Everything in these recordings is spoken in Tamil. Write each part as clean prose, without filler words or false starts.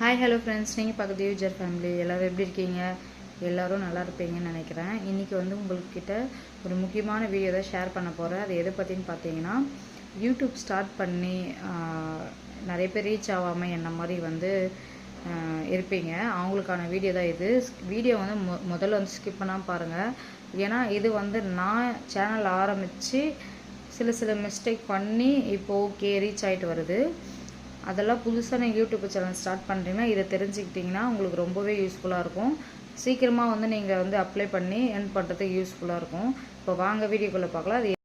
ஹாய் ஹலோ ஃப்ரெண்ட்ஸ், நீங்கள் பார்க்குறது யூஜர் ஃபேமிலி. எல்லோரும் எப்படி இருக்கீங்க? எல்லோரும் நல்லா இருப்பீங்கன்னு நினைக்கிறேன். இன்றைக்கி உங்கள்கிட்ட ஒரு முக்கியமான வீடியோ தான் ஷேர் பண்ண போகிறேன். அது எதை பற்றின்னு பார்த்தீங்கன்னா, யூடியூப் ஸ்டார்ட் பண்ணி நிறைய பேர் ரீச் ஆகாமல் என்ன மாதிரி இருப்பீங்க. அவங்களுக்கான வீடியோ தான் இது. வீடியோ முதல்ல ஸ்கிப் பண்ணாமல் பாருங்கள். ஏன்னா இது நான் சேனல் ஆரம்பித்து சில மிஸ்டேக் பண்ணி இப்போ ஓகே ரீச் ஆகிட்டு வருது. அதெல்லாம் புதுசாக நீங்கள் யூடியூப் சேனல் ஸ்டார்ட் பண்ணுறீங்கன்னா இதை தெரிஞ்சுக்கிட்டிங்கன்னா உங்களுக்கு ரொம்பவே யூஸ்ஃபுல்லாக இருக்கும். சீக்கிரமாக நீங்கள் அப்ளை பண்ணி எர்ன் பண்ணுறதுக்கு யூஸ்ஃபுல்லாக இருக்கும். இப்போ வாங்க வீடியோக்குள்ளே பார்க்கலாம். அது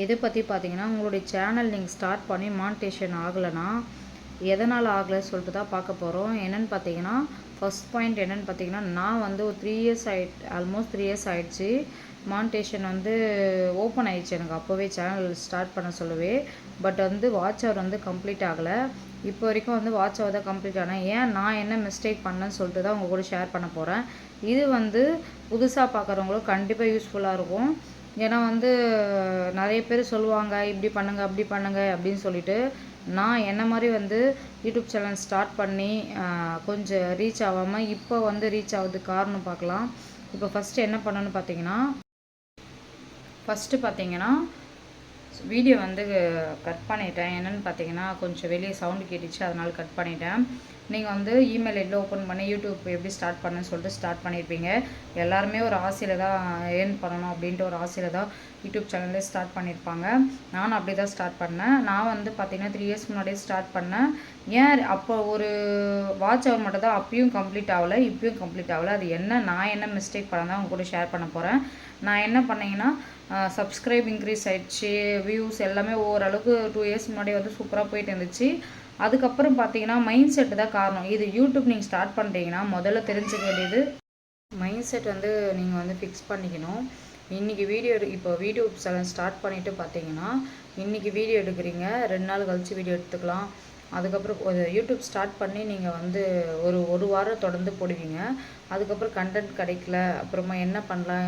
எதை பற்றி பார்த்தீங்கன்னா, உங்களுடைய சேனல் நீங்கள் ஸ்டார்ட் பண்ணி மானிட்டேஷன் ஆகலைன்னா எதனால் ஆகலை சொல்லிட்டு தான் பார்க்க போகிறோம். என்னென்னு பார்த்தீங்கன்னா, ஃபஸ்ட் பாயிண்ட் என்னென்னு பார்த்தீங்கன்னா, நான் ஒரு 3 இயர்ஸ் ஆல்மோஸ்ட் 3 இயர்ஸ் ஆகிடுச்சு. மானிட்டேஷன் ஓப்பன் ஆகிடுச்சு எனக்கு அப்போவே சேனல் ஸ்டார்ட் பண்ண சொல்லவே. பட் வாட்ச் ஹவர் கம்ப்ளீட் ஆகலை. இப்போ வரைக்கும் வாட்ச் ஹவர் தான் கம்ப்ளீட் ஆனால் ஏன் நான் என்ன மிஸ்டேக் பண்ணேன்னு சொல்லிட்டு தான் உங்கள் கூட ஷேர் பண்ண போகிறேன். இது புதுசாக பார்க்குறவங்களும் கண்டிப்பாக யூஸ்ஃபுல்லாக இருக்கும். ஏன்னா நிறைய பேர் சொல்லுவாங்க இப்படி பண்ணுங்கள் அப்படி பண்ணுங்கள் அப்படின்னு சொல்லிட்டு. நான் என்ன மாதிரி யூடியூப் சேனல் ஸ்டார்ட் பண்ணி கொஞ்சம் ரீச் ஆகாமல் இப்போ ரீச் ஆகுறதுக்கு காரணம் பார்க்கலாம். இப்போ ஃபஸ்ட்டு என்ன பண்ணணும்னு பார்த்தீங்கன்னா வீடியோ கட் பண்ணிட்டேன். என்னென்னு பார்த்தீங்கன்னா, கொஞ்சம் வெளியே சவுண்டு கேட்டுச்சு, அதனால் கட் பண்ணிட்டேன். நீங்கள் இமெயில் ஐடியில் ஓப்பன் பண்ணி யூடியூப் எப்படி ஸ்டார்ட் பண்ணுன்னு சொல்லிட்டு ஸ்டார்ட் பண்ணியிருப்பீங்க. எல்லாருமே ஒரு ஆசையில் தான் ஏர்ன் பண்ணணும் அப்படின்ட்டு ஒரு ஆசையில் தான் யூடியூப் சேனல்லே ஸ்டார்ட் பண்ணியிருப்பாங்க. நானும் அப்படி தான் ஸ்டார்ட் பண்ணேன். நான் பார்த்தீங்கன்னா 3 இயர்ஸ் முன்னாடியே ஸ்டார்ட் பண்ணேன். ஏன் அப்போ ஒரு வாட்ச் ஹவர் மட்டும் தான் அப்பயும் கம்ப்ளீட் ஆகலை, இப்பயும் கம்ப்ளீட் ஆகலை. அது நான் என்ன மிஸ்டேக் பண்ணதான் அவங்க கூட ஷேர் பண்ண போகிறேன். நான் என்ன பண்ணீங்கன்னா, சப்ஸ்கிரைப் இன்க்ரீஸ் ஆகிடுச்சு, வியூஸ் எல்லாமே ஓரளவுக்கு 2 இயர்ஸ் முன்னாடி சூப்பராக போயிட்டு இருந்துச்சு. அதுக்கப்புறம் பார்த்தீங்கன்னா மைண்ட் செட்டு தான் காரணம். இது யூடியூப் நீங்கள் ஸ்டார்ட் பண்ணுறீங்கன்னா முதல்ல தெரிஞ்சுக்க வேண்டியது மைண்ட் செட் நீங்கள் ஃபிக்ஸ் பண்ணிக்கணும். இன்றைக்கி இப்போ வீடியோ சேனல் ஸ்டார்ட் பண்ணிவிட்டு பார்த்தீங்கன்னா, இன்றைக்கி வீடியோ எடுக்கிறீங்க, 2 நாள் கழித்து வீடியோ எடுத்துக்கலாம். அதுக்கப்புறம் யூடியூப் ஸ்டார்ட் பண்ணி நீங்கள் ஒரு வாரம் தொடர்ந்து போடுவீங்க. அதுக்கப்புறம் கண்டென்ட் கிடைக்கல, அப்புறமா என்ன பண்ணலாம்,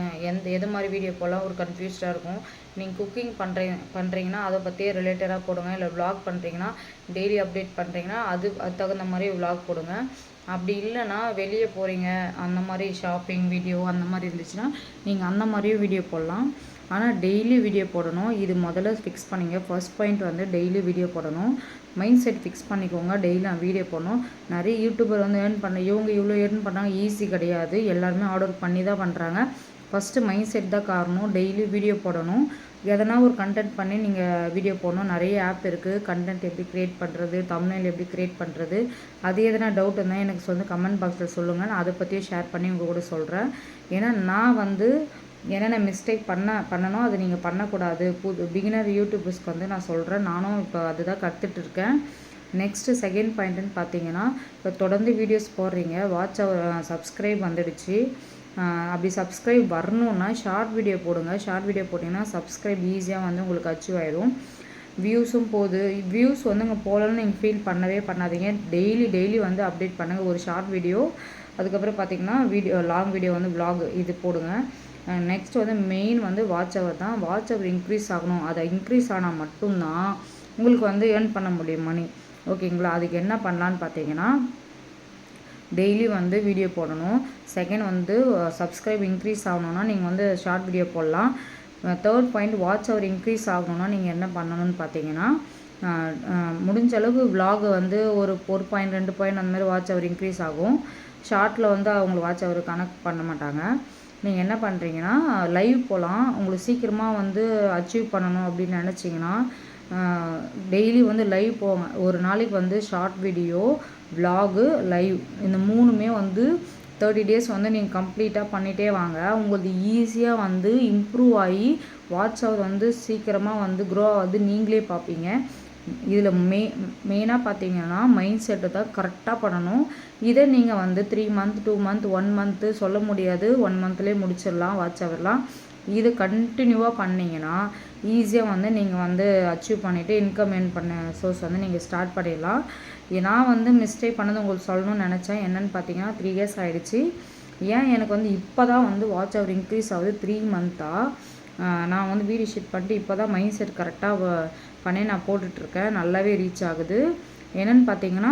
எது மாதிரி வீடியோ போடலாம் ஒரு கன்ஃபியூஸ்டாக இருக்கும். நீங்கள் குக்கிங் பண்ணுறீங்கன்னா அதை பற்றியே ரிலேட்டடாக போடுங்க. இல்லை விலாக் பண்ணுறீங்கன்னா, டெய்லி அப்டேட் பண்ணுறீங்கன்னா அது தகுந்த மாதிரி விலாக் போடுங்க. அப்படி இல்லைன்னா வெளியே போகிறீங்க, அந்த மாதிரி ஷாப்பிங் வீடியோ அந்த மாதிரி இருந்துச்சுன்னா நீங்கள் அந்த மாதிரியும் வீடியோ போடலாம். ஆனால் டெய்லி வீடியோ போடணும். இது முதல்ல ஃபிக்ஸ் பண்ணிங்க. ஃபர்ஸ்ட் பாயிண்ட் டெய்லி வீடியோ போடணும். மைண்ட் செட் ஃபிக்ஸ் பண்ணிக்கோங்க. டெய்லி நான் வீடியோ போடணும். நிறைய யூடியூபர் ஏர்ன் பண்ண இவங்க இவ்வளோ ஏர்ன் பண்ணாங்க, ஈஸி கிடையாது. எல்லாருமே ஆர்டர் பண்ணி தான் பண்ணுறாங்க. ஃபஸ்ட்டு மைண்ட் செட் தான் காரணம். டெய்லி வீடியோ போடணும். எதனா ஒரு கண்டென்ட் பண்ணி நீங்கள் வீடியோ போடணும். நிறைய ஆப் இருக்குது. கண்டென்ட் எப்படி க்ரியேட் பண்ணுறது, தம்ப்நெயில் எப்படி க்ரியேட் பண்ணுறது, அது எதனா டவுட் இருந்தால் எனக்கு கமெண்ட் பாக்ஸில் சொல்லுங்கள். நான் அதை பற்றியும் ஷேர் பண்ணி உங்கள் கூட சொல்கிறேன். ஏன்னா நான் என்னென்ன மிஸ்டேக் பண்ணணும் அதை நீங்கள் பண்ணக்கூடாது. பிகினர் யூடியூபர்ஸ்க்கு நான் சொல்கிறேன். நானும் இப்போ அதுதான் கற்றுட்ருக்கேன். நெக்ஸ்ட்டு செகண்ட் பாயிண்ட்டுன்னு பார்த்தீங்கன்னா, இப்போ தொடர்ந்து வீடியோஸ் போடுறீங்க, வாட்ச் ஹவர் சப்ஸ்கிரைப் வந்துடுச்சு. அப்படி சப்ஸ்கிரைப் வரணுன்னா ஷார்ட் வீடியோ போடுங்க. ஷார்ட் வீடியோ போட்டிங்கன்னா சப்ஸ்கிரைப் ஈஸியாக உங்களுக்கு அச்சீவ் ஆயிடும். வியூஸும் போகுது. வியூஸ் இங்கே போகலன்னு நீங்கள் ஃபீல் பண்ணவே பண்ணாதீங்க. டெய்லி அப்டேட் பண்ணுங்கள் ஒரு ஷார்ட் வீடியோ. அதுக்கப்புறம் பார்த்தீங்கன்னா லாங் வீடியோ விலாக் இது போடுங்க. நெக்ஸ்ட் மெயின் வாட்ச் ஹவர் தான். வாட்ச் ஹவர் இன்க்ரீஸ் ஆகணும். அதை இன்க்ரீஸ் ஆனால் மட்டும்தான் உங்களுக்கு ஏர்ன் பண்ண முடியும் மணி. ஓகேங்களா? அதுக்கு என்ன பண்ணலான்னு பார்த்தீங்கன்னா, டெய்லி வீடியோ போடணும். செகண்ட் சப்ஸ்கிரைப் இன்க்ரீஸ் ஆகணுன்னா நீங்கள் ஷார்ட் வீடியோ போடலாம். Third point watch hour increase ஆகணுன்னா நீங்கள் என்ன பண்ணணும்னு பார்த்தீங்கன்னா, முடிஞ்ச அளவுக்கு விலாக் ஒரு 1 பாயிண்ட் 2 பாயிண்ட் அந்த மாதிரி வாட்ச் ஹவர் இன்க்ரீஸ் ஆகும். ஷார்ட்டில் அவங்க வாட்ச் ஹவர் கனெக்ட் பண்ண மாட்டாங்க. நீங்கள் என்ன பண்ணுறீங்கன்னா, லைவ் போகலாம். உங்களுக்கு சீக்கிரமாக அச்சீவ் பண்ணணும் அப்படின்னு நினச்சிங்கன்னா டெய்லி லைவ் போங்க. ஒரு நாளைக்கு ஷார்ட் வீடியோ, விலாகு, லைவ் இந்த 3மே 30 டேஸ் நீங்கள் கம்ப்ளீட்டாக பண்ணிகிட்டே வாங்க. உங்களுக்கு ஈஸியாக இம்ப்ரூவ் ஆகி வாட்ச் ஹவர் சீக்கிரமாக க்ரோ ஆகுது நீங்களே பார்ப்பீங்க. இதில் மெயினாக பார்த்தீங்கன்னா மைண்ட் செட்டு தான் கரெக்டாக பண்ணணும். இதை நீங்கள் 3 மந்த் 2 மந்த் 1 மந்த்து சொல்ல முடியாது. 1 மந்த்லேயே முடிச்சிடலாம் வாட்ச் ஹவர்லாம். இது கண்டினியூவாக பண்ணிங்கன்னா ஈஸியாக நீங்கள் அச்சீவ் பண்ணிவிட்டு இன்கம் ஏர்ன் பண்ண சோர்ஸ் நீங்கள் ஸ்டார்ட் பண்ணிடலாம். நான் மிஸ்டேக் பண்ணது உங்களுக்கு சொல்லணும்னு நினச்சேன். என்னென்னு பார்த்தீங்கன்னா 3 இயர்ஸ் ஆகிடுச்சு. ஏன் எனக்கு இப்போ தான் வாட்ச் ஹவர் இன்க்ரீஸ் ஆகுது 3 மந்த்தாக. நான் வீடியோ ஷூட் பண்ணிட்டு இப்போ தான் மைண்ட் செட் கரெக்டாக பண்ணி நான் போட்டுட்ருக்கேன். நல்லாவே ரீச் ஆகுது. என்னென்னு பார்த்தீங்கன்னா,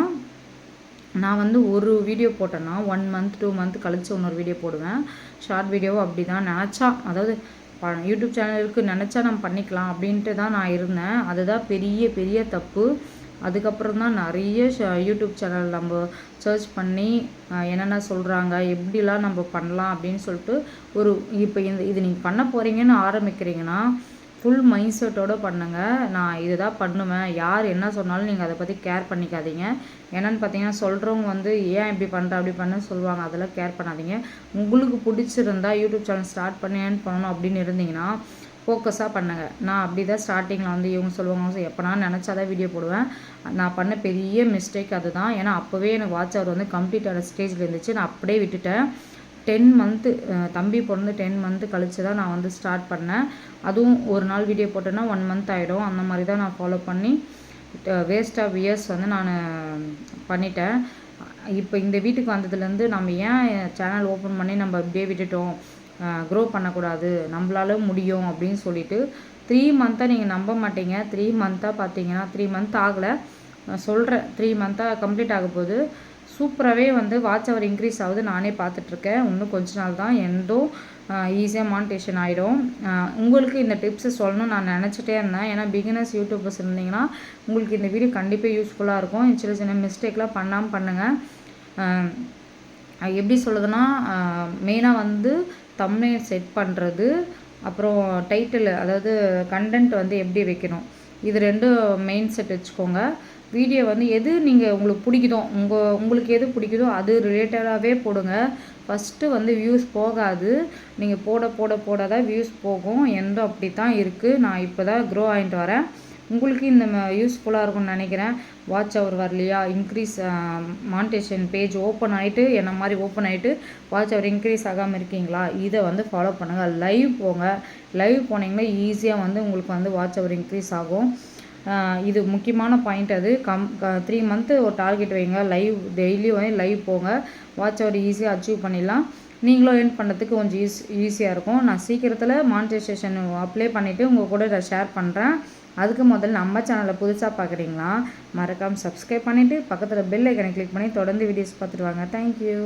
நான் வந்து ஒரு வீடியோ போட்டேன்னா 1 மந்த் 2 மந்த் கழித்து இன்னொரு வீடியோ போடுவேன். ஷார்ட் வீடியோவும் அப்படி தான் நினச்சா, அதாவது யூடியூப் சேனலுக்கு நினச்சா நம்ம பண்ணிக்கலாம் அப்படின்ட்டு தான் நான் இருந்தேன். அதுதான் பெரிய பெரிய தப்பு. அதுக்கப்புறம் தான் நிறைய யூடியூப் சேனல் நம்ம சர்ச் பண்ணி என்னென்ன சொல்கிறாங்க, எப்படிலாம் நம்ம பண்ணலாம் அப்படின்னு சொல்லிட்டு இப்போ இது நீங்கள் பண்ண போகிறீங்கன்னு ஆரம்பிக்கிறீங்கன்னா ஃபுல் மைண்ட் செட்டோடு பண்ணுங்கள். நான் இதை தான் பண்ணுவேன், யார் என்ன சொன்னாலும் நீங்கள் அதை பற்றி கேர் பண்ணிக்காதீங்க. என்னென்னு பார்த்தீங்கன்னா சொல்கிறவங்க வந்து ஏன் இப்படி பண்ணுற அப்படி பண்ண சொல்லுவாங்க, அதெல்லாம் கேர் பண்ணாதீங்க. உங்களுக்கு பிடிச்சிருந்தா யூடியூப் சேனல் ஸ்டார்ட் பண்ணணும் அப்படின்னு இருந்தீங்கன்னா ஃபோக்கஸாக பண்ணுங்கள். நான் அப்படி தான் ஸ்டார்டிங்கில் வந்து இவங்க சொல்லுவாங்க, எப்போ நான் நினச்சா தான் வீடியோ போடுவேன். நான் பண்ண பெரிய மிஸ்டேக் அதுதான். ஏன்னா அப்போவே எனக்கு வாட்ச் ஹவர் வந்து கம்ப்ளீட் ஆன ஸ்டேஜில் இருந்துச்சு. நான் அப்படியே விட்டுட்டேன். 10 மந்த்து தம்பி பிறந்து 10 மந்த்து கழித்து தான் நான் வந்து ஸ்டார்ட் பண்ணேன். அதுவும் ஒரு நாள் வீடியோ போட்டேன்னா 1 மந்த் ஆகிடும். அந்த மாதிரி தான் நான் ஃபாலோ பண்ணி வேஸ்ட் ஆஃப் இயர்ஸ் வந்து நான் பண்ணிட்டேன். இப்போ இந்த வீட்டுக்கு வந்ததுலேருந்து நம்ம ஏன் சேனல் ஓப்பன் பண்ணி நம்ம அப்படியே விட்டுட்டோம், க்ரோ பண்ணக்கூடாது, நம்மளால முடியும் அப்படின்னு சொல்லிட்டு 3 மந்த்தாக நீங்கள் நம்ப மாட்டீங்க. 3 மந்த்தாக பார்த்தீங்கன்னா 3 மந்த் ஆகலை, சொல்கிறேன் 3 மந்த்தாக கம்ப்ளீட் ஆக போகுது. சூப்பராகவே வந்து வாட்ச் ஹவர் இன்க்ரீஸ் ஆகுது. நானே பார்த்துட்ருக்கேன். இன்னும் கொஞ்ச நாள் தான் ஈஸியாக மானிட்டேஷன் ஆகிடும். உங்களுக்கு இந்த டிப்ஸை சொல்லணும்னு நான் நினச்சிட்டே இருந்தேன். ஏன்னா பிகினர்ஸ் யூடியூபர்ஸ் இருந்தீங்கன்னா உங்களுக்கு இந்த வீடியோ கண்டிப்பாக யூஸ்ஃபுல்லாக இருக்கும். சின்ன சின்ன மிஸ்டேக்லாம் பண்ணாமல் பண்ணுங்கள். எப்படி சொல்லுதுன்னா, மெயினாக வந்து தம்ப்நெயில் செட் பண்ணுறது, அப்புறம் டைட்டில், அதாவது கண்டென்ட் வந்து எப்படி வைக்கணும், இது 2 மெயின் செட் வச்சுக்கோங்க. வீடியோ வந்து எது உங்களுக்கு பிடிக்குதோ, உங்களுக்கு எது பிடிக்குதோ அது ரிலேட்டடாகவே போடுங்க. ஃபஸ்ட்டு வந்து வியூஸ் போகாது. நீங்கள் போட தான் வியூஸ் போகும். அப்படி தான் இருக்குது. நான் இப்போ தான் க்ரோ ஆகிட்டு வரேன். உங்களுக்கு இந்த யூஸ்ஃபுல்லாக இருக்கும்னு நினைக்கிறேன். வாட்ச் ஹவர் வரலையா, இன்க்ரீஸ் மானிட்டேஷன் பேஜ் ஓப்பன் ஆகிட்டு என்ன மாதிரி ஓப்பன் ஆகிட்டு வாட்ச் ஹவர் இன்க்ரீஸ் ஆகாமல் இருக்கீங்களா, இதை வந்து ஃபாலோ பண்ணுங்கள். லைவ் போங்க. லைவ் போனீங்கன்னா ஈஸியாக வந்து உங்களுக்கு வந்து வாட்ச் ஹவர் இன்க்ரீஸ் ஆகும். இது முக்கியமான பாயிண்ட். அது 3 மந்த்து ஒரு டார்கெட் வைங்க. லைவ் டெய்லியும் வந்து லைவ் போங்க. வாட்ச் ஹவர் ஈஸியாக அச்சீவ் பண்ணிடலாம். நீங்களும் ஏர்ன் பண்ணுறதுக்கு கொஞ்சம் ஈஸியாக இருக்கும். நான் சீக்கிரத்தில் மானிட்டைசேஷன் அப்ளை பண்ணிவிட்டு உங்கள் கூட நான் ஷேர் பண்ணுறேன். அதுக்கு முதல்ல நம்ம சேனலை புதுசாக பார்க்குறீங்களா, மறக்காமல் சப்ஸ்கிரைப் பண்ணிவிட்டு பக்கத்தில் பெல் ஐக்கனை கிளிக் பண்ணி தொடர்ந்து வீடியோஸ் பார்த்துட்டு வாங்க. தேங்க்யூ.